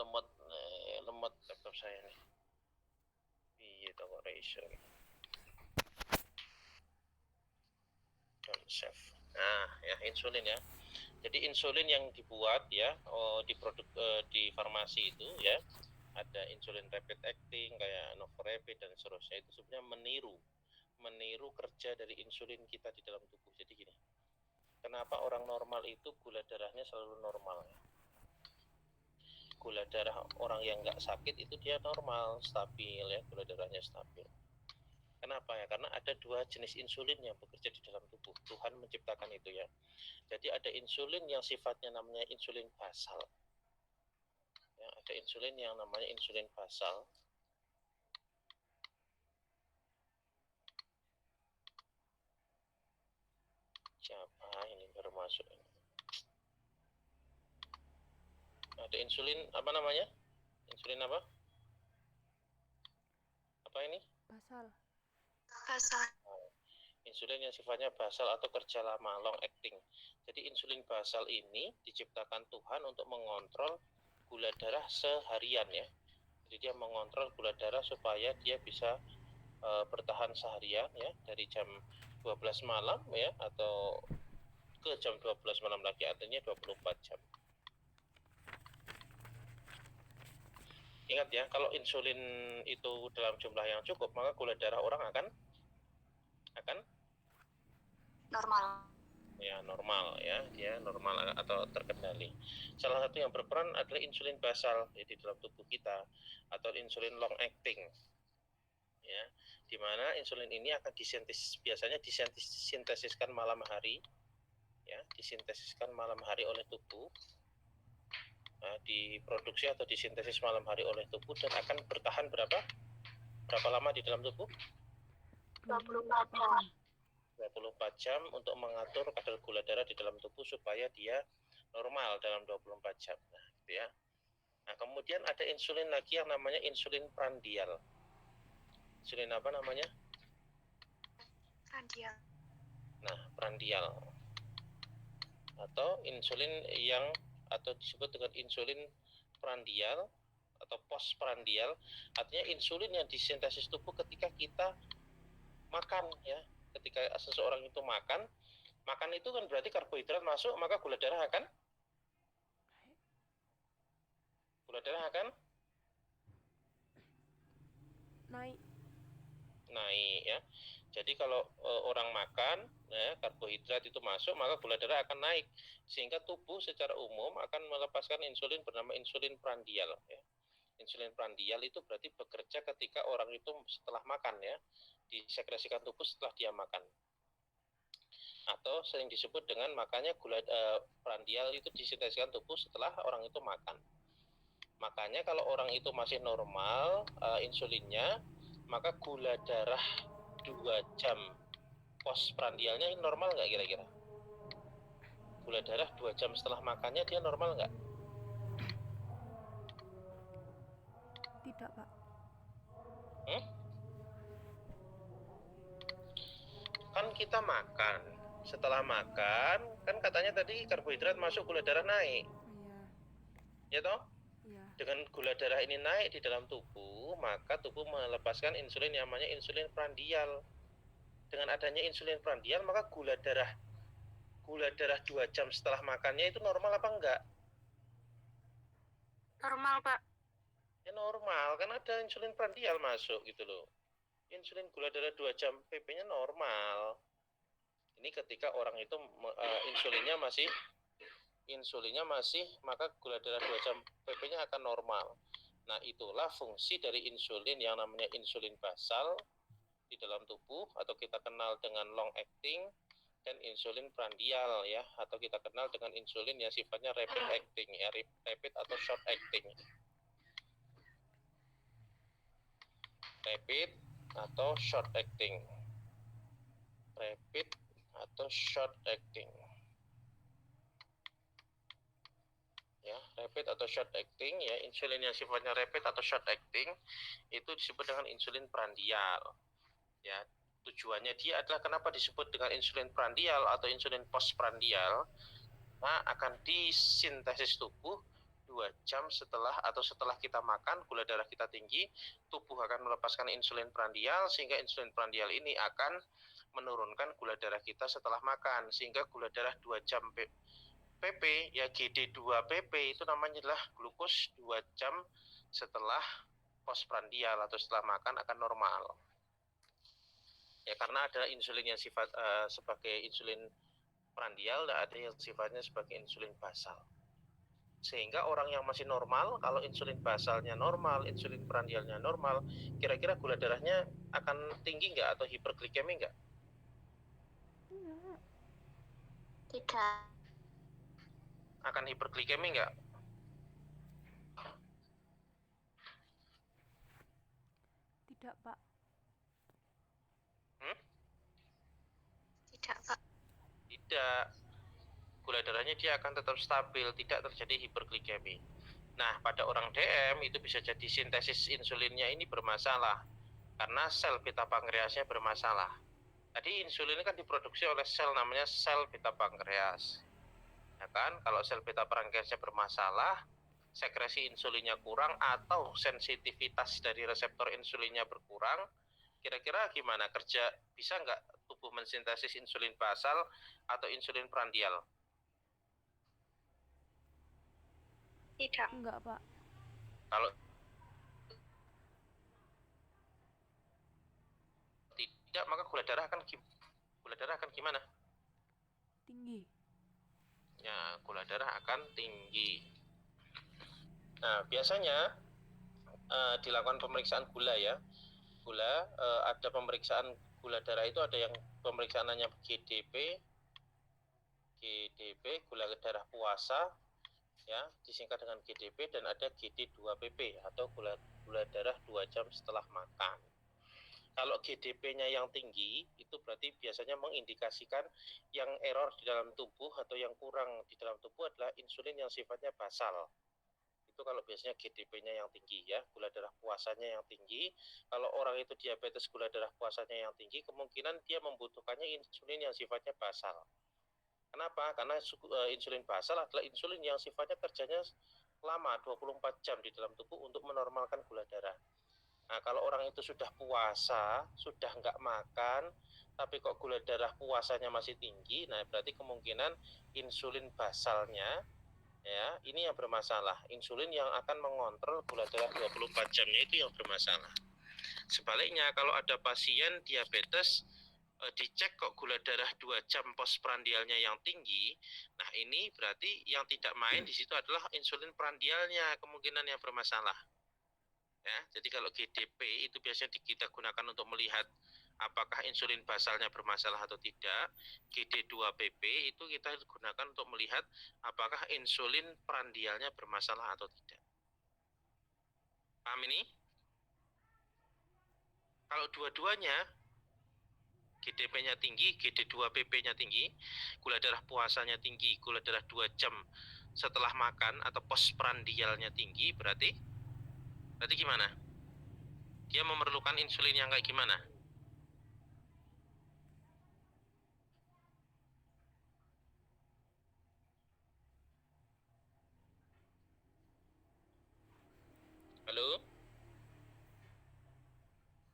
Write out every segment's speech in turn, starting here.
lemot laptop saya nih. Iya toh ratio. Don't save. Nah, ya insulin ya. Jadi insulin yang dibuat ya di produk di farmasi itu ya, ada insulin rapid acting kayak Novorapid dan seterusnya, itu sebenarnya meniru kerja dari insulin kita di dalam tubuh. Jadi gini, kenapa orang normal itu gula darahnya selalu normal ya? Gula darah orang yang nggak sakit itu dia normal, stabil ya, gula darahnya stabil. Kenapa ya? Karena ada dua jenis insulin yang bekerja di dalam tubuh. Tuhan menciptakan itu ya. Jadi ada insulin yang sifatnya namanya insulin basal. Ya, ada insulin yang namanya insulin basal. Siapa ini baru masuk? Ada insulin apa namanya? Insulin apa? Apa ini? Basal. Insulin yang sifatnya basal atau kerja lama, long acting. Jadi insulin basal ini diciptakan Tuhan untuk mengontrol gula darah seharian ya. Jadi dia mengontrol gula darah supaya dia bisa bertahan seharian ya, dari jam 12 malam ya atau ke jam 12 malam lagi, artinya 24 jam. Ingat ya, kalau insulin itu dalam jumlah yang cukup, maka gula darah orang akan normal. Ya, normal ya, dia normal atau terkendali. Salah satu yang berperan adalah insulin basal ya, di dalam tubuh kita, atau insulin long acting. Ya, di mana insulin ini akan biasanya disintesiskan malam hari ya, disintesiskan malam hari oleh tubuh. Nah, diproduksi atau disintesis malam hari oleh tubuh dan akan bertahan berapa lama di dalam tubuh? 24 jam. 24 jam untuk mengatur kadar gula darah di dalam tubuh supaya dia normal dalam 24 jam. Nah, gitu ya. Nah, kemudian ada insulin lagi yang namanya insulin prandial. Insulin apa namanya? Prandial. Nah, prandial. Atau insulin yang atau disebut dengan insulin prandial atau postprandial, artinya insulin yang disintesis tubuh ketika kita makan ya. Ketika seseorang itu makan itu kan berarti karbohidrat masuk, maka gula darah akan naik ya. Jadi kalau orang makan ya, karbohidrat itu masuk, maka gula darah akan naik, sehingga tubuh secara umum akan melepaskan insulin bernama insulin prandial ya. Insulin prandial itu berarti bekerja ketika orang itu setelah makan ya, disekresikan tubuh setelah dia makan, atau sering disebut dengan makanya prandial itu disintesiskan tubuh setelah orang itu makan. Makanya kalau orang itu masih normal insulinnya, maka gula darah 2 jam postprandialnya normal nggak kira-kira? Gula darah 2 jam setelah makannya dia normal nggak? Tidak, Pak. Kan kita makan, setelah makan kan katanya tadi karbohidrat masuk, gula darah naik. Iya. Ya toh? Iya. Dengan gula darah ini naik di dalam tubuh, maka tubuh melepaskan insulin yang namanya insulin prandial. Dengan adanya insulin prandial, maka gula darah 2 jam setelah makannya itu normal apa enggak? Normal, Pak. Ya normal, kan ada insulin prandial masuk gitu loh. Insulin gula darah 2 jam PP-nya normal. Ini ketika orang itu insulinnya masih, maka gula darah 2 jam PP-nya akan normal. Nah, itulah fungsi dari insulin yang namanya insulin basal di dalam tubuh, atau kita kenal dengan long acting, dan insulin prandial ya, atau kita kenal dengan insulin yang sifatnya rapid acting ya, rapid atau short acting. Rapid atau short acting. Rapid atau short acting. Ya, rapid atau short acting ya, insulin yang sifatnya rapid atau short acting itu disebut dengan insulin prandial. Ya, tujuannya dia adalah kenapa disebut dengan insulin prandial atau insulin postprandial? Nah, akan disintesis tubuh 2 jam setelah kita makan, gula darah kita tinggi, tubuh akan melepaskan insulin prandial, sehingga insulin prandial ini akan menurunkan gula darah kita setelah makan, sehingga gula darah 2 jam PP, ya GD2PP itu namanya adalah glukos 2 jam setelah postprandial atau setelah makan akan normal. Ya, karena ada insulin yang sifat sebagai insulin prandial, dan ada yang sifatnya sebagai insulin basal. Sehingga orang yang masih normal, kalau insulin basalnya normal, insulin prandialnya normal, kira-kira gula darahnya akan tinggi nggak atau hiperglikemi nggak? Enggak. Tidak. Akan hiperglikemi nggak? Tidak, Pak. Tidak, Pak. Tidak. Gula darahnya dia akan tetap stabil, tidak terjadi hiperglikemi. Nah, pada orang DM itu bisa jadi sintesis insulinnya ini bermasalah karena sel beta pankreasnya bermasalah. Tadi insulin ini kan diproduksi oleh sel namanya sel beta pankreas. Ya kan? Kalau sel beta pankreasnya bermasalah, sekresi insulinnya kurang atau sensitivitas dari reseptor insulinnya berkurang, kira-kira gimana kerja, bisa nggak tubuh mensintesis insulin basal atau insulin prandial? Tidak. Enggak, Pak. Kalau tidak, maka gula darah akan gimana? Tinggi. Ya, gula darah akan tinggi. Nah, biasanya dilakukan pemeriksaan gula ya. Gula, ada pemeriksaan gula darah itu ada yang pemeriksaannya GDP, gula darah puasa, ya disingkat dengan GDP, dan ada GD2PP atau gula darah 2 jam setelah makan. Kalau GDP-nya yang tinggi, itu berarti biasanya mengindikasikan yang error di dalam tubuh atau yang kurang di dalam tubuh adalah insulin yang sifatnya basal. Itu kalau biasanya GDP-nya yang tinggi ya, gula darah puasanya yang tinggi. Kalau orang itu diabetes gula darah puasanya yang tinggi, kemungkinan dia membutuhkannya insulin yang sifatnya basal. Kenapa? Karena insulin basal adalah insulin yang sifatnya kerjanya lama, 24 jam di dalam tubuh untuk menormalkan gula darah. Nah, kalau orang itu sudah puasa, sudah nggak makan, tapi kok gula darah puasanya masih tinggi, nah berarti kemungkinan insulin basalnya, ya, ini yang bermasalah. Insulin yang akan mengontrol gula darah 24 jamnya itu yang bermasalah. Sebaliknya, kalau ada pasien diabetes, dicek kok gula darah 2 jam postprandialnya yang tinggi, nah ini berarti yang tidak main di situ adalah insulin prandialnya kemungkinan yang bermasalah. Ya, jadi kalau GDP itu biasanya kita gunakan untuk melihat apakah insulin basalnya bermasalah atau tidak. GD2PP itu kita gunakan untuk melihat apakah insulin prandialnya bermasalah atau tidak. Paham ini? Kalau dua-duanya, GDP-nya tinggi, GD2PP-nya tinggi, gula darah puasanya tinggi, gula darah 2 jam setelah makan atau postprandialnya tinggi, berarti gimana? Dia memerlukan insulin yang kayak gimana? Halo?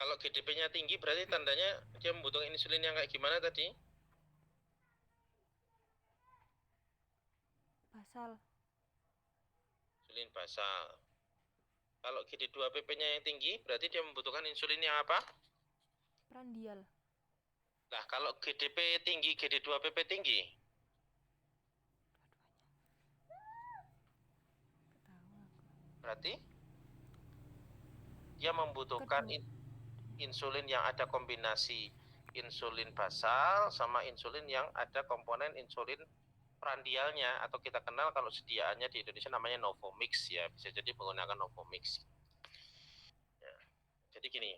Kalau GDP-nya tinggi berarti tandanya dia membutuhkan insulin yang kayak gimana tadi? Basal. Insulin basal. Kalau GD2PP-nya yang tinggi berarti dia membutuhkan insulin yang apa? Prandial. Nah, kalau GDP tinggi, GD2PP tinggi, berarti dia membutuhkan insulin yang ada kombinasi insulin basal sama insulin yang ada komponen insulin prandialnya, atau kita kenal kalau sediaannya di Indonesia namanya Novomix ya, bisa jadi menggunakan Novomix. Ya, jadi gini.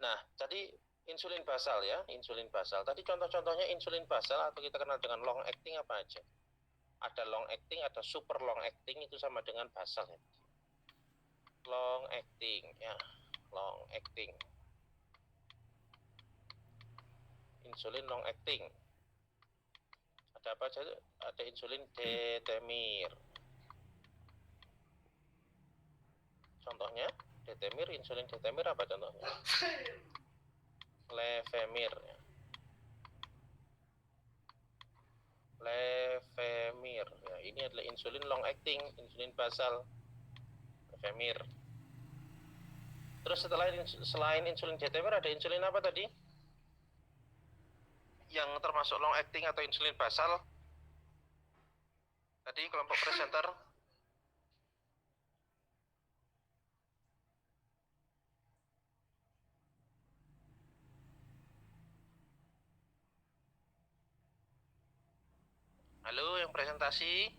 Nah, tadi insulin basal ya, insulin basal. Tadi contoh-contohnya insulin basal atau kita kenal dengan long acting apa aja? Ada long acting, ada super long acting, itu sama dengan basal ya. Long acting ya, long acting. Insulin long acting. Ada apa aja? Ada insulin detemir. contohnya? Detemir, insulin detemir apa contohnya? Levemir. Ya. Levemir. Ya, ini adalah insulin long acting, insulin basal. Levemir. Terus selain insulin detemir ada insulin apa tadi? Yang termasuk long acting atau insulin basal? Tadi kelompok presenter. Halo, yang presentasi.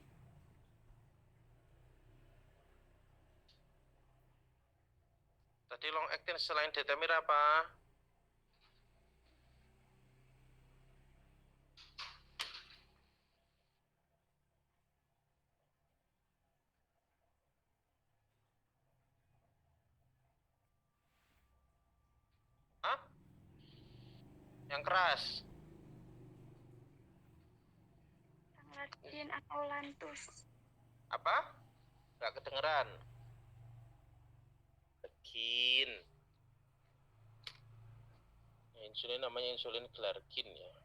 Tadi long acting selain detemir apa? Hah? Yang keras. Lantin atau lantus. Apa? Nggak kedengeran. Glargin. Insulin namanya insulin glargin ya.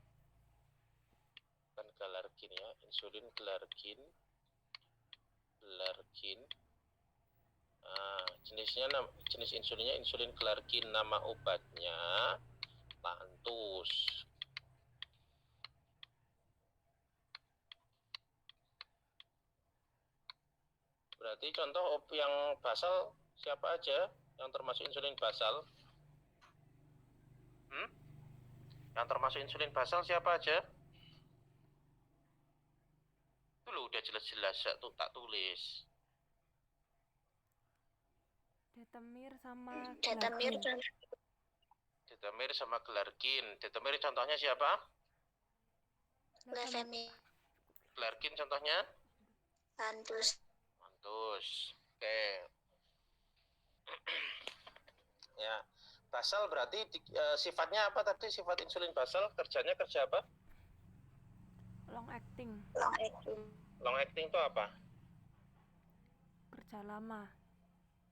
Bukan galargin ya, insulin glargin. Glargin. Nah, jenis insulinnya insulin glargin, nama obatnya lantus. Berarti contoh yang basal siapa aja yang termasuk insulin basal? Yang termasuk insulin basal siapa aja? Itu loh udah jelas-jelas tuh tak tulis. Detemir sama Detemir glargin. Detemir sama glargin. Detemir contohnya siapa? Levemir. Glargin contohnya? Lantus. Lantus. Oke. Ya. Basal berarti sifatnya apa tadi? Sifat insulin basal kerjanya kerja apa? Long acting. Long acting. Long acting itu apa? Kerja lama.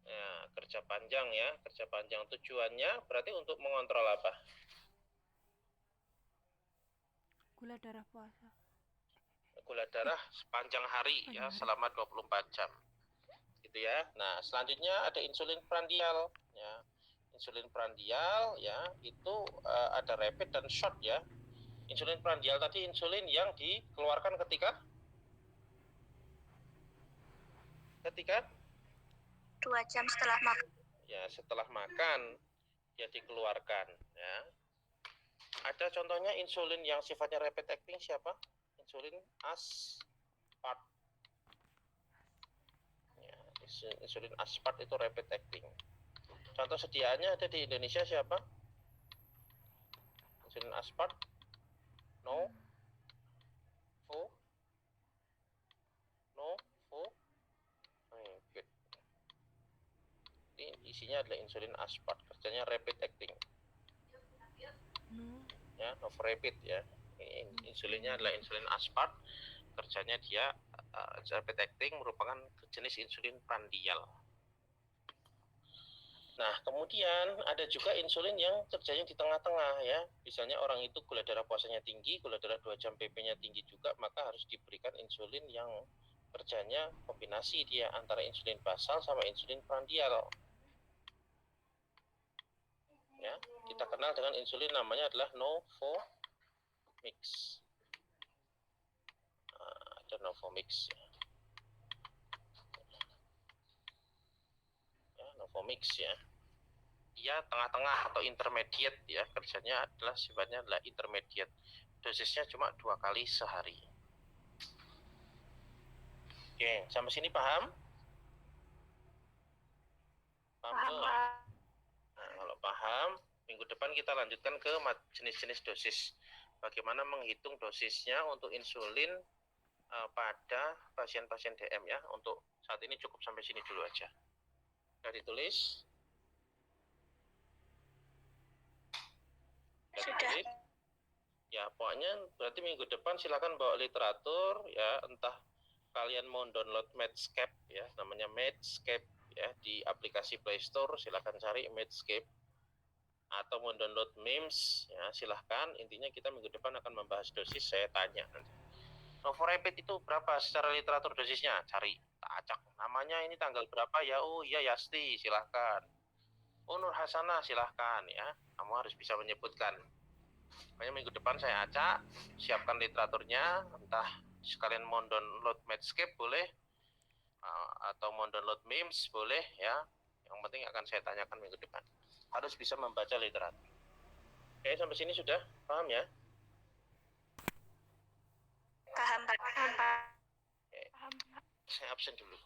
Ya, kerja panjang ya. Kerja panjang tujuannya berarti untuk mengontrol apa? Gula darah puasa. Gula darah sepanjang hari ya, selama 24 jam. Gitu ya. Nah, selanjutnya ada insulin prandial ya. Insulin prandial ya, itu ada rapid dan short ya. Insulin prandial tadi insulin yang dikeluarkan ketika 2 jam setelah makan. Ya, setelah makan dia dikeluarkan ya. Ada contohnya insulin yang sifatnya rapid acting siapa? Insulin aspart. Ya, insulin aspart itu rapid acting. Contoh sediaannya ada di Indonesia siapa? Insulin aspart? No. Ini isinya adalah insulin aspart, kerjanya rapid acting. No. Ya, novorapid ya. Insulinnya adalah insulin aspart, kerjanya dia rapid acting, merupakan jenis insulin prandial. Nah, kemudian ada juga insulin yang kerjanya di tengah-tengah ya. Misalnya orang itu gula darah puasanya tinggi, gula darah 2 jam PP-nya tinggi juga, maka harus diberikan insulin yang kerjanya kombinasi dia antara insulin basal sama insulin prandial. Ya, kita kenal dengan insulin namanya adalah Novomix. Nah, ada Novomix ya. Novomix ya. Dia tengah-tengah atau intermediate ya, kerjanya adalah sifatnya adalah intermediate. Dosisnya cuma 2 kali sehari. Oke, sampai sini paham? Paham? Nah, kalau paham, minggu depan kita lanjutkan ke jenis-jenis dosis. Bagaimana menghitung dosisnya untuk insulin pada pasien-pasien DM ya. Untuk saat ini cukup sampai sini dulu aja. Sudah ditulis? Sudah. Ya, pokoknya berarti minggu depan silakan bawa literatur ya, entah kalian mau download Medscape ya, namanya Medscape ya di aplikasi Play Store, silahkan cari Medscape atau mau download memes ya silahkan. Intinya kita minggu depan akan membahas dosis, saya tanya nanti. Novorapid itu berapa secara literatur dosisnya? Cari, tak acak. Namanya ini tanggal berapa ya? Oh iya Yasti, silahkan. Oh Nur Hasanah, silahkan ya. Kamu harus bisa menyebutkan. Makanya minggu depan saya acak, siapkan literaturnya, entah sekalian mau download Medscape boleh, atau mau download memes boleh ya. Yang penting akan saya tanyakan minggu depan. Harus bisa membaca literatur. Oke, sampai sini sudah paham ya? Paham, Pak. Oke. Saya absen dulu.